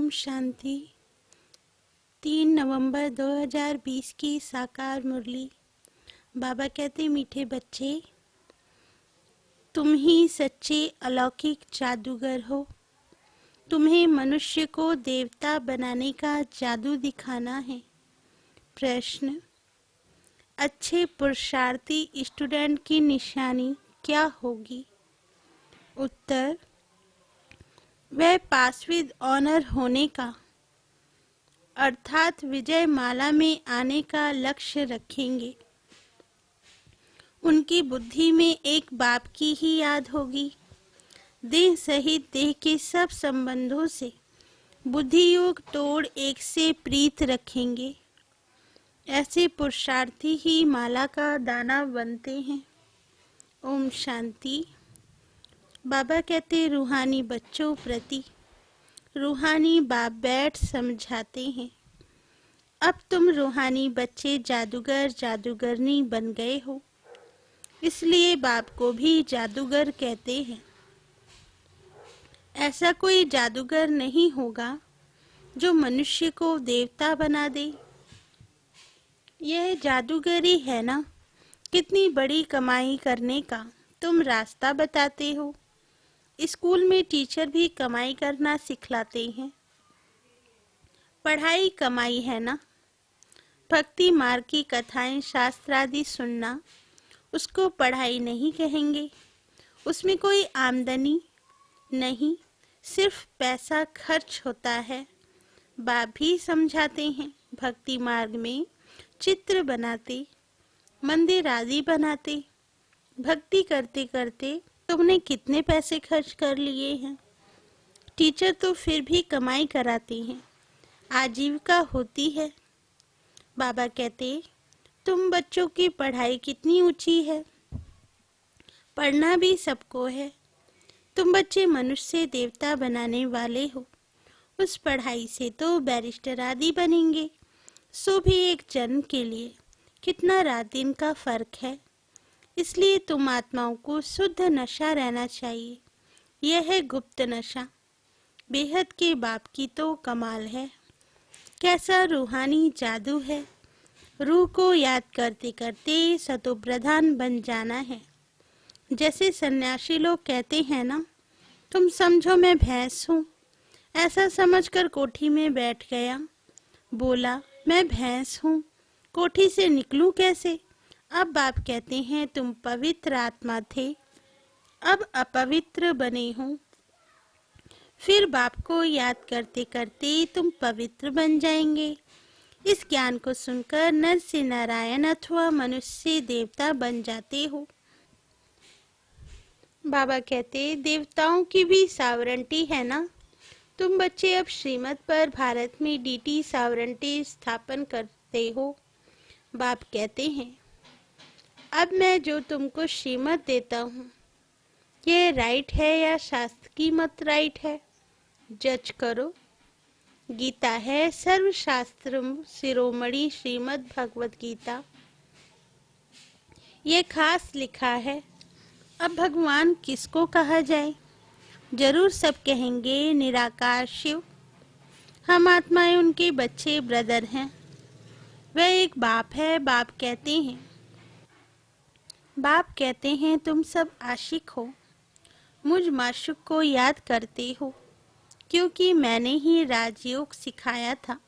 ओम शांति। 3 नवंबर 2020 की साकार मुरली। बाबा कहते, मीठे बच्चे, तुम ही सच्चे अलौकिक जादूगर हो। तुम्हें मनुष्य को देवता बनाने का जादू दिखाना है। प्रश्न: अच्छे पुरुषार्थी स्टूडेंट की निशानी क्या होगी? उत्तर: वह पास विद ऑनर होने का अर्थात विजय माला में आने का लक्ष्य रखेंगे। उनकी बुद्धि में एक बाप की ही याद होगी। देह सहित देह के सब संबंधों से बुद्धि योग तोड़ एक से प्रीत रखेंगे। ऐसे पुरुषार्थी ही माला का दाना बनते हैं। ओम शांति। बाबा कहते, रूहानी बच्चों प्रति रूहानी बाप बैठ समझाते हैं। अब तुम रूहानी बच्चे जादूगर जादूगरनी बन गए हो, इसलिए बाप को भी जादूगर कहते हैं। ऐसा कोई जादूगर नहीं होगा जो मनुष्य को देवता बना दे। यह जादूगरी है ना। कितनी बड़ी कमाई करने का तुम रास्ता बताते हो। स्कूल में टीचर भी कमाई करना सिखलाते हैं। पढ़ाई कमाई है ना। भक्ति मार्ग की कथाएं शास्त्र आदि सुनना, उसको पढ़ाई नहीं कहेंगे। उसमें कोई आमदनी नहीं, सिर्फ पैसा खर्च होता है। बाप भी समझाते हैं, भक्ति मार्ग में चित्र बनाते, मंदिर आदि बनाते, भक्ति करते करते तुमने कितने पैसे खर्च कर लिए हैं। टीचर तो फिर भी कमाई कराते हैं, आजीविका होती है। बाबा कहते, तुम बच्चों की पढ़ाई कितनी ऊंची है। पढ़ना भी सबको है। तुम बच्चे मनुष्य से देवता बनाने वाले हो। उस पढ़ाई से तो बैरिस्टर आदि बनेंगे। सो भी एक जन्म के लिए कितना रात दिन का फर्क है। इसलिए तुम आत्माओं को शुद्ध नशा रहना चाहिए। यह है गुप्त नशा। बेहद के बाप की तो कमाल है। कैसा रूहानी जादू है। रूह को याद करते करते सतो प्रधान बन जाना है। जैसे सन्यासी लोग कहते हैं ना, तुम समझो मैं भैंस हूँ। ऐसा समझकर कोठी में बैठ गया। बोला, मैं भैंस हूँ, कोठी से निकलूं कैसे। अब बाप कहते हैं, तुम पवित्र आत्मा थे, अब अपवित्र बने हो। फिर बाप को याद करते करते तुम पवित्र बन जाएंगे। इस ज्ञान को सुनकर नर से नारायण अथवा मनुष्य से देवता बन जाते हो। बाबा कहते, देवताओं की भी सावरंटी है ना। तुम बच्चे अब श्रीमत पर भारत में डीटी सावरंटी स्थापन करते हो। बाप कहते हैं, अब मैं जो तुमको श्रीमत देता हूँ, ये राइट है या शास्त्र की मत राइट है, जज करो। गीता है सर्वशास्त्र शिरोमणि श्रीमद् भगवत गीता। ये खास लिखा है। अब भगवान किसको कहा जाए। जरूर सब कहेंगे निराकार शिव। हम आत्माएं उनके बच्चे ब्रदर हैं। वह एक बाप है। बाप कहते हैं तुम सब आशिक हो। मुझ माशूक को याद करते हो, क्योंकि मैंने ही राजयोग सिखाया था,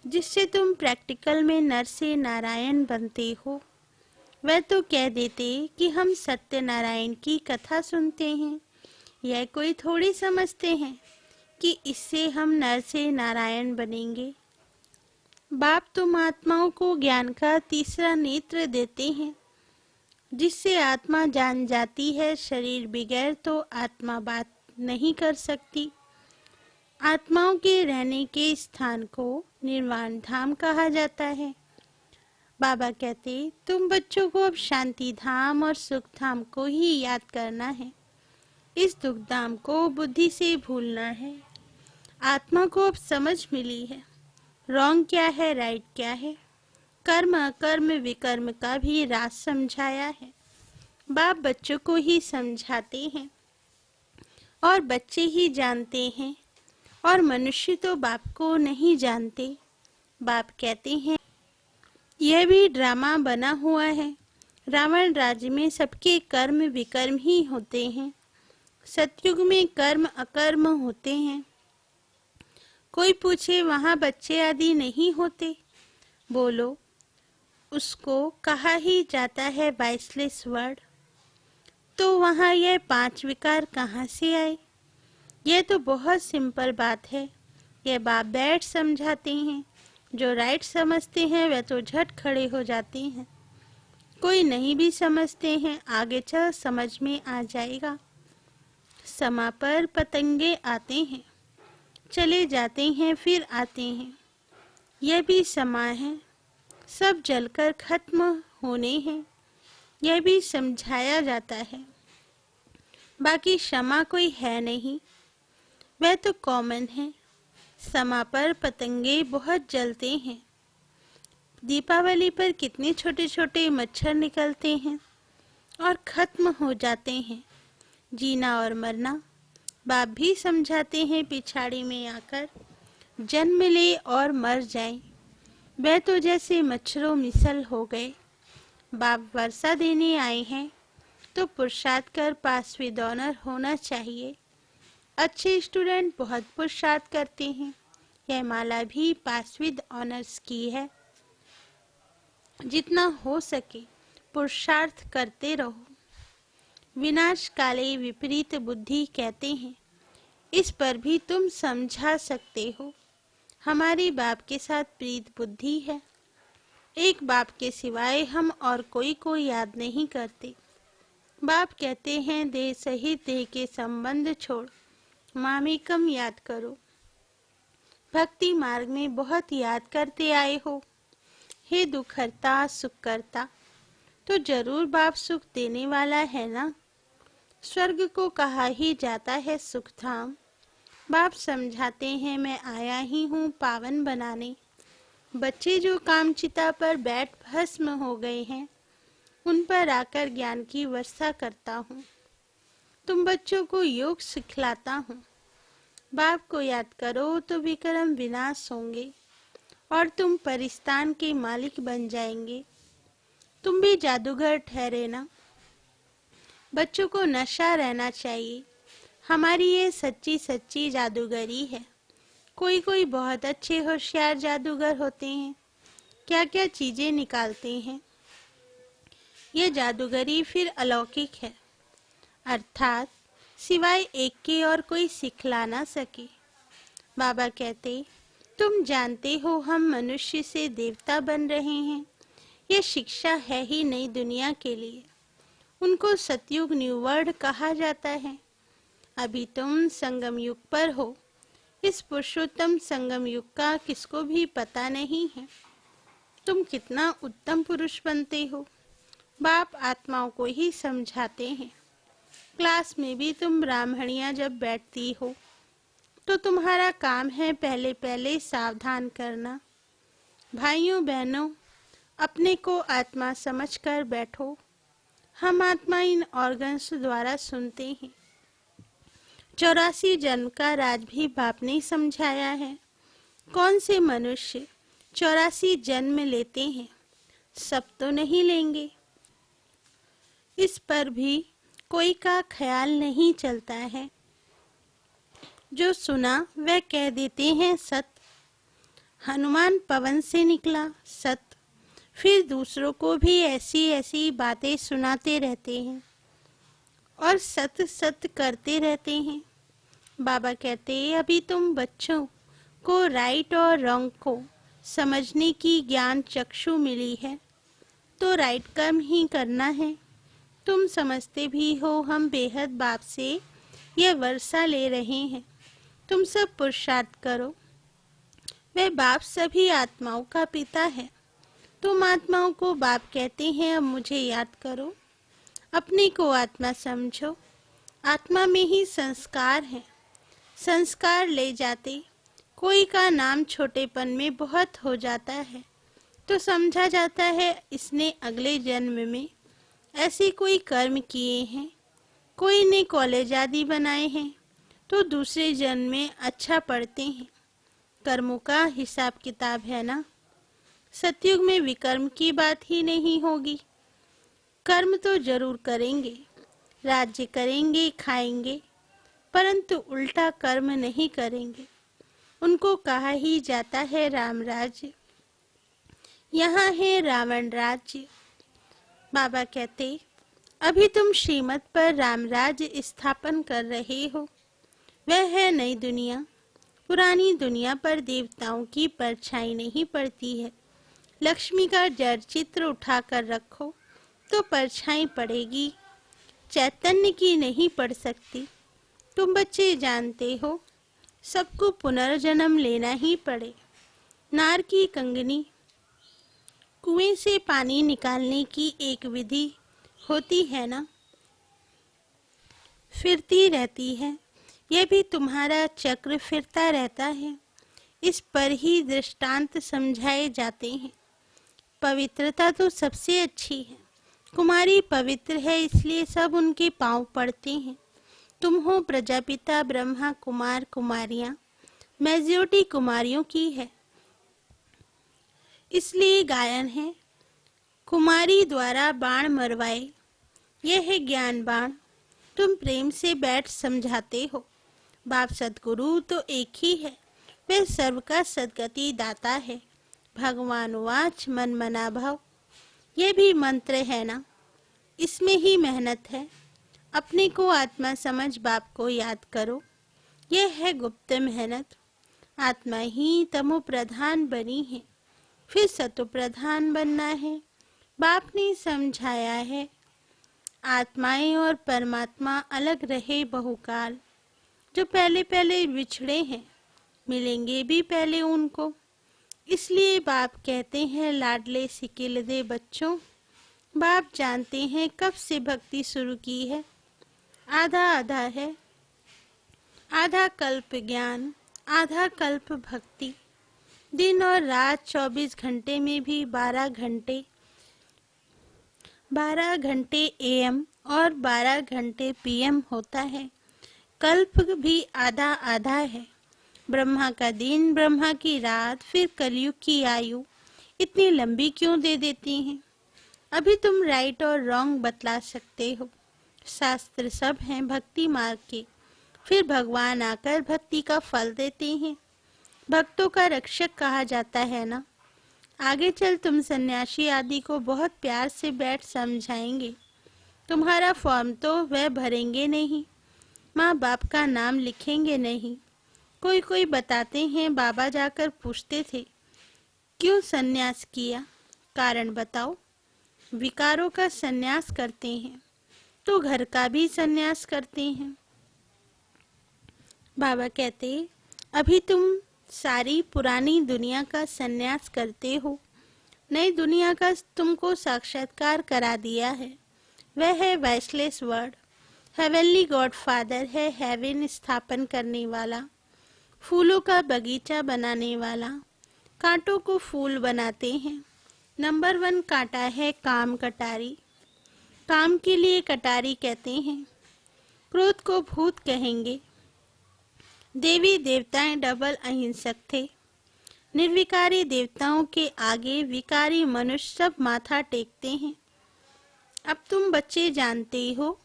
जिससे तुम प्रैक्टिकल में नर से नारायण बनते हो। वह तो कह देते कि हम सत्यनारायण की कथा सुनते हैं। यह कोई थोड़ी समझते हैं कि इससे हम नर से नारायण बनेंगे। बाप तुम आत्माओं को ज्ञान का तीसरा नेत्र देते हैं, जिससे आत्मा जान जाती है शरीर बगैर तो आत्मा बात नहीं कर सकती। आत्माओं के रहने के स्थान को निर्वाण धाम कहा जाता है। बाबा कहते, तुम बच्चों को अब शांति धाम और सुख धाम को ही याद करना है। इस दुख धाम को बुद्धि से भूलना है। आत्मा को अब समझ मिली है, रॉन्ग क्या है राइट क्या है। कर्म अकर्म विकर्म का भी राज समझाया है। बाप बच्चों को ही समझाते हैं और बच्चे ही जानते हैं। और मनुष्य तो बाप को नहीं जानते। बाप कहते हैं यह भी ड्रामा बना हुआ है। रावण राज्य में सबके कर्म विकर्म ही होते हैं। सतयुग में कर्म अकर्म होते हैं। कोई पूछे वहाँ बच्चे आदि नहीं होते? बोलो, उसको कहा ही जाता है वाइसलेस वर्ड। तो वहाँ यह 5 विकार कहाँ से आए? यह तो बहुत सिंपल बात है। यह बाप बैठ समझाते हैं। जो राइट समझते हैं वह तो झट खड़े हो जाते हैं। कोई नहीं भी समझते हैं, आगे चल समझ में आ जाएगा। समा पर पतंगे आते हैं, चले जाते हैं, फिर आते हैं। यह भी समा है, सब जलकर खत्म होने हैं। यह भी समझाया जाता है। बाकी क्षमा कोई है नहीं, वह तो कॉमन है। समा पर पतंगे बहुत जलते हैं। दीपावली पर कितने छोटे छोटे मच्छर निकलते हैं और खत्म हो जाते हैं। जीना और मरना बाप भी समझाते हैं। पिछाड़ी में आकर जन्म ले और मर जाए, वह तो जैसे मच्छरों मिसल हो गए। बाप वर्षा देने आए हैं तो पुरुषार्थ कर पास विद ऑनर होना चाहिए। अच्छे स्टूडेंट बहुत पुरुषार्थ करते हैं। यह माला भी पास विद ऑनर्स की है। जितना हो सके पुरुषार्थ करते रहो। विनाश काले विपरीत बुद्धि कहते हैं। इस पर भी तुम समझा सकते हो। हमारी बाप के साथ प्रीत बुद्धि है। एक बाप के सिवाय हम और कोई को याद नहीं करते। बाप कहते हैं देह सहित देह के संबंध छोड़ मामेकम याद करो। भक्ति मार्ग में बहुत याद करते आए हो। हे दुखहर्ता सुख करता, तो जरूर बाप सुख देने वाला है ना। स्वर्ग को कहा ही जाता है सुख धाम। बाप समझाते हैं मैं आया ही हूँ पावन बनाने। बच्चे जो कामचिता पर बैठ भस्म हो गए हैं, उन पर आकर ज्ञान की वर्षा करता हूँ। तुम बच्चों को योग सिखलाता हूँ। बाप को याद करो तो विक्रम विनाश होंगे और तुम परिस्तान के मालिक बन जाएंगे। तुम भी जादूगर ठहरे ना। बच्चों को नशा रहना चाहिए। हमारी ये सच्ची सच्ची जादूगरी है। कोई कोई बहुत अच्छे होशियार जादूगर होते हैं, क्या क्या चीजें निकालते हैं। ये जादूगरी फिर अलौकिक है, अर्थात सिवाय एक के और कोई सिखला ना सके। बाबा कहते तुम जानते हो हम मनुष्य से देवता बन रहे हैं। ये शिक्षा है ही नई दुनिया के लिए। उनको सतयुग न्यू वर्ल्ड कहा जाता है। अभी तुम संगम युग पर हो। इस पुरुषोत्तम संगम युग का किसको भी पता नहीं है। तुम कितना उत्तम पुरुष बनते हो। बाप आत्माओं को ही समझाते हैं। क्लास में भी तुम ब्राह्मणियां जब बैठती हो तो तुम्हारा काम है पहले पहले सावधान करना। भाइयों बहनों, अपने को आत्मा समझकर बैठो। हम आत्मा इन ऑर्गन्स द्वारा सुनते हैं। 84 जन्म का राज भी बाप ने समझाया है। कौन से मनुष्य 84 जन्म लेते हैं? सब तो नहीं लेंगे। इस पर भी कोई का ख्याल नहीं चलता है। जो सुना वह कह देते हैं सत। हनुमान पवन से निकला सत। फिर दूसरों को भी ऐसी ऐसी बातें सुनाते रहते हैं और सत सत करते रहते हैं। बाबा कहते अभी तुम बच्चों को राइट और रॉन्ग को समझने की ज्ञान चक्षु मिली है, तो राइट कर्म ही करना है। तुम समझते भी हो हम बेहद बाप से यह वर्षा ले रहे हैं। तुम सब पुरुषार्थ करो। वह बाप सभी आत्माओं का पिता है। तुम आत्माओं को बाप कहते हैं अब मुझे याद करो। अपने को आत्मा समझो। आत्मा में ही संस्कार है। संस्कार ले जाते कोई का नाम छोटेपन में बहुत हो जाता है तो समझा जाता है इसने अगले जन्म में ऐसे कोई कर्म किए हैं। कोई ने कॉलेज आदि बनाए हैं तो दूसरे जन्म में अच्छा पढ़ते हैं। कर्मों का हिसाब किताब है ना। सतयुग में विकर्म की बात ही नहीं होगी। कर्म तो जरूर करेंगे, राज्य करेंगे, खाएंगे, परंतु उल्टा कर्म नहीं करेंगे। उनको कहा ही जाता है राम राज्य। यहाँ है रावण राज्य। बाबा कहते, अभी तुम श्रीमत पर राम राज्य स्थापन कर रहे हो। वह है नई दुनिया। पुरानी दुनिया पर देवताओं की परछाई नहीं पड़ती है। लक्ष्मी का जड़ चित्र उठाकर रखो तो परछाई पड़ेगी, चैतन्य की नहीं पड़ सकती। तुम बच्चे जानते हो, सबको पुनर्जन्म लेना ही पड़े। नार की कंगनी, कुएं से पानी निकालने की एक विधि होती है ना, फिरती रहती है। यह भी तुम्हारा चक्र फिरता रहता है। इस पर ही दृष्टांत समझाए जाते हैं। पवित्रता तो सबसे अच्छी है। कुमारी पवित्र है, इसलिए सब उनके पांव पड़ते हैं। तुम हो प्रजापिता ब्रह्मा कुमार कुमारियां, मेजॉरिटी कुमारियों की है, इसलिए गायन है। कुमारी द्वारा बाण मरवाए, यह है ज्ञान बाण। तुम प्रेम से बैठ समझाते हो। बाप सदगुरु तो एक ही है, वह सर्व का सदगति दाता है। भगवान वाच मन मना भाव, यह भी मंत्र है ना। इसमें ही मेहनत है। अपने को आत्मा समझ बाप को याद करो, यह है गुप्त मेहनत। आत्मा ही तमो प्रधान बनी है, फिर सतो प्रधान बनना है। बाप ने समझाया है, आत्माएं और परमात्मा अलग रहे बहुकाल। जो पहले पहले बिछड़े हैं, मिलेंगे भी पहले उनको। इसलिए बाप कहते हैं, लाडले सिकिल दे बच्चों। बाप जानते हैं कब से भक्ति शुरू की है। आधा आधा है, आधा कल्प ज्ञान, आधा कल्प भक्ति। दिन और रात 24 घंटे में भी 12 घंटे एएम और 12 घंटे पीएम होता है। कल्प भी आधा आधा है। ब्रह्मा का दिन, ब्रह्मा की रात, फिर कलयुग की आयु इतनी लंबी क्यों दे देती हैं? अभी तुम राइट और रॉन्ग बतला सकते हो। शास्त्र सब हैं भक्ति मार्ग के। फिर भगवान आकर भक्ति का फल देते हैं। भक्तों का रक्षक कहा जाता है ना। आगे चल तुम सन्यासी आदि को बहुत प्यार से बैठ समझाएंगे। तुम्हारा फॉर्म तो वह भरेंगे नहीं, माँ बाप का नाम लिखेंगे नहीं। कोई बताते हैं, बाबा जाकर पूछते थे, क्यों सन्यास किया? कारण बताओ। विकारों का सन्यास करते हैं तो घर का भी सन्यास करते हैं। बाबा कहते, अभी तुम सारी पुरानी दुनिया का सन्यास करते हो। नई दुनिया का तुमको साक्षात्कार करा दिया है। वह है वैशलेस वर्ड। हेवनली गॉड फादर है, हेवन स्थापन करने वाला, फूलों का बगीचा बनाने वाला। कांटों को फूल बनाते हैं। नंबर 1 कांटा है काम कटारी। काम के लिए कटारी कहते हैं। क्रोध को भूत कहेंगे। देवी देवताएं डबल अहिंसक थे। निर्विकारी देवताओं के आगे विकारी मनुष्य सब माथा टेकते हैं। अब तुम बच्चे जानते हो,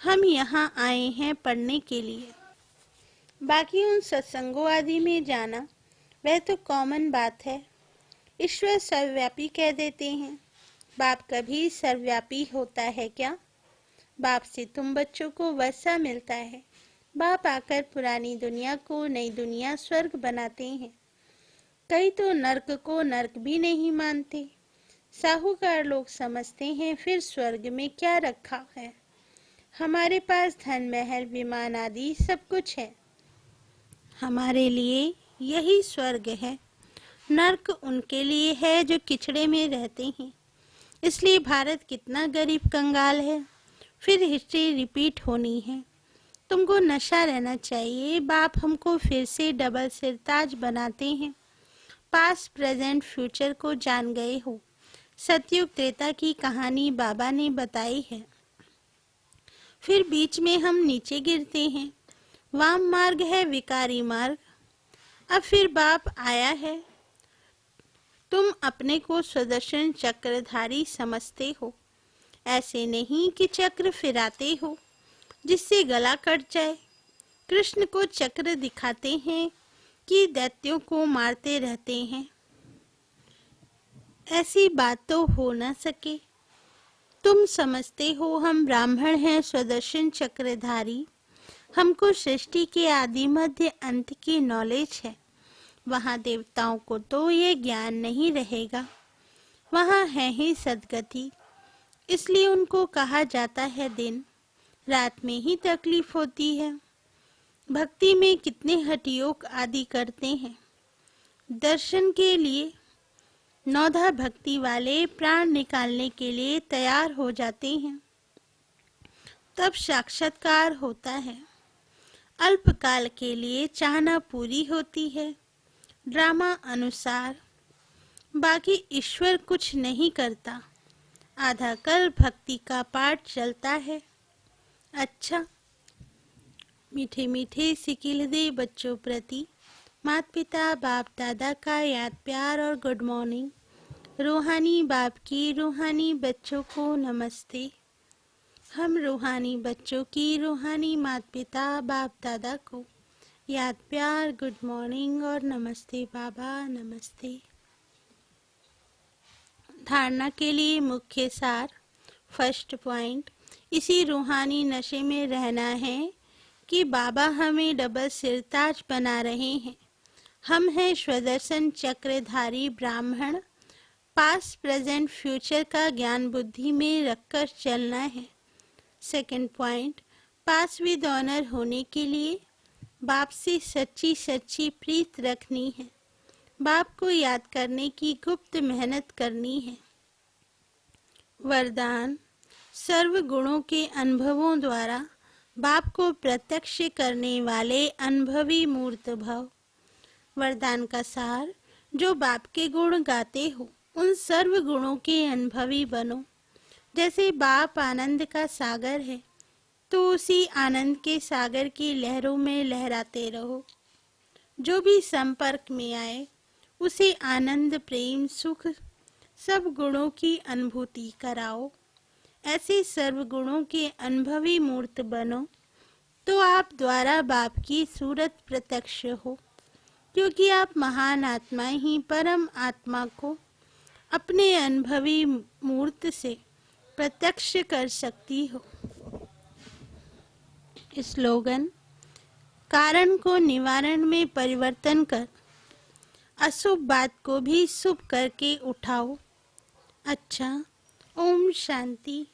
हम यहाँ आए हैं पढ़ने के लिए। बाकी उन सत्संगों आदि में जाना वह तो कॉमन बात है। ईश्वर सर्वव्यापी कह देते हैं। बाप कभी सर्वव्यापी होता है क्या? बाप से तुम बच्चों को वैसा मिलता है। बाप आकर पुरानी दुनिया को नई दुनिया स्वर्ग बनाते हैं। कई तो नर्क को नर्क भी नहीं मानते। साहूकार लोग समझते हैं फिर स्वर्ग में क्या रखा है। हमारे पास धन महल विमान आदि सब कुछ है। हमारे लिए यही स्वर्ग है। नर्क उनके लिए है जो किचड़े में रहते हैं। इसलिए भारत कितना गरीब कंगाल है। फिर हिस्ट्री रिपीट होनी है। तुमको नशा रहना चाहिए। बाप हमको फिर से डबल सिरताज बनाते हैं। पास्ट प्रेजेंट फ्यूचर को जान गए हो। सतयुग त्रेता की कहानी बाबा ने बताई है। फिर बीच में हम नीचे गिरते हैं। वाम मार्ग है विकारी मार्ग। अब फिर बाप आया है। तुम अपने को सुदर्शन चक्रधारी समझते हो। ऐसे नहीं कि चक्र फिराते हो जिससे गला कट जाए। कृष्ण को चक्र दिखाते हैं कि दैत्यों को मारते रहते हैं। ऐसी बात तो हो न सके। तुम समझते हो हम ब्राह्मण हैं सुदर्शन चक्रधारी। हमको सृष्टि के आदि मध्य अंत की नॉलेज है। वहाँ देवताओं को तो ये ज्ञान नहीं रहेगा। वहाँ है ही सद्गति, इसलिए उनको कहा जाता है दिन रात में ही तकलीफ होती है। भक्ति में कितने हठयोग आदि करते हैं। दर्शन के लिए नौधा भक्ति वाले प्राण निकालने के लिए तैयार हो जाते हैं। तब साक्षात्कार होता है। अल्पकाल के लिए चाहना पूरी होती है ड्रामा अनुसार। बाकी ईश्वर कुछ नहीं करता। आधा कल भक्ति का पाठ चलता है। अच्छा, मीठे मीठे सिकिलदे बच्चों प्रति माता पिता बाप दादा का याद प्यार और गुड मॉर्निंग। रूहानी बाप की रूहानी बच्चों को नमस्ते। हम रूहानी बच्चों की रूहानी माता पिता बाप दादा को याद प्यार गुड मॉर्निंग और नमस्ते बाबा नमस्ते। धारणा के लिए मुख्य सार। फर्स्ट पॉइंट, इसी रूहानी नशे में रहना है कि बाबा हमें डबल सिरताज बना रहे हैं। हम हैं स्वदर्शन चक्रधारी ब्राह्मण। पास्ट प्रेजेंट फ्यूचर का ज्ञान बुद्धि में रखकर चलना है। सेकंड पॉइंट, पास विद ऑनर होने के लिए बाप से सच्ची सच्ची प्रीत रखनी है। बाप को याद करने की गुप्त मेहनत करनी है। वरदान, सर्व गुणों के अनुभवों द्वारा बाप को प्रत्यक्ष करने वाले अनुभवी मूर्त भव। वरदान का सार, जो बाप के गुण गाते हो उन सर्व गुणों के अनुभवी बनो। जैसे बाप आनंद का सागर है तो उसी आनंद के सागर की लहरों में लहराते रहो। जो भी संपर्क में आए उसे आनंद प्रेम सुख सब गुणों की अनुभूति कराओ। ऐसे सर्व गुणों के अनुभवी मूर्त बनो तो आप द्वारा बाप की सूरत प्रत्यक्ष हो, क्योंकि आप महान आत्मा ही परम आत्मा को अपने अनुभवी मूर्त से प्रत्यक्ष कर सकती हो। स्लोगन, कारण को निवारण में परिवर्तन कर अशुभ बात को भी शुभ करके उठाओ। अच्छा, ओम शांति।